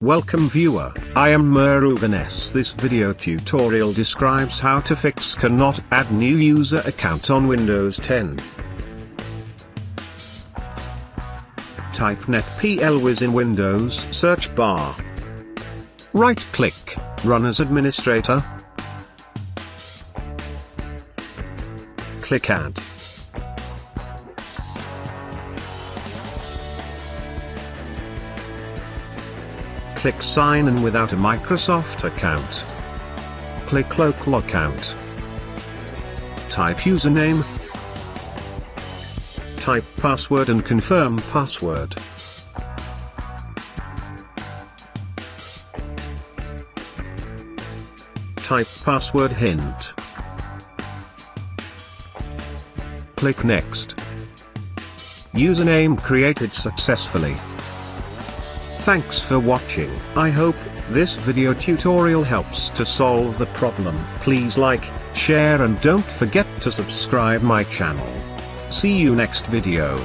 Welcome viewer, I am Murugan S. This video tutorial describes how to fix cannot add new user account on Windows 10. Type netplwiz in Windows search bar. Right click, run as administrator. Click add. Click sign in without a Microsoft account. Click local account. Type username. Type password and confirm password. Type password hint. Click next. Username created successfully. Thanks for watching. I hope this video tutorial helps to solve the problem. Please like, share and don't forget to subscribe my channel. See you next video.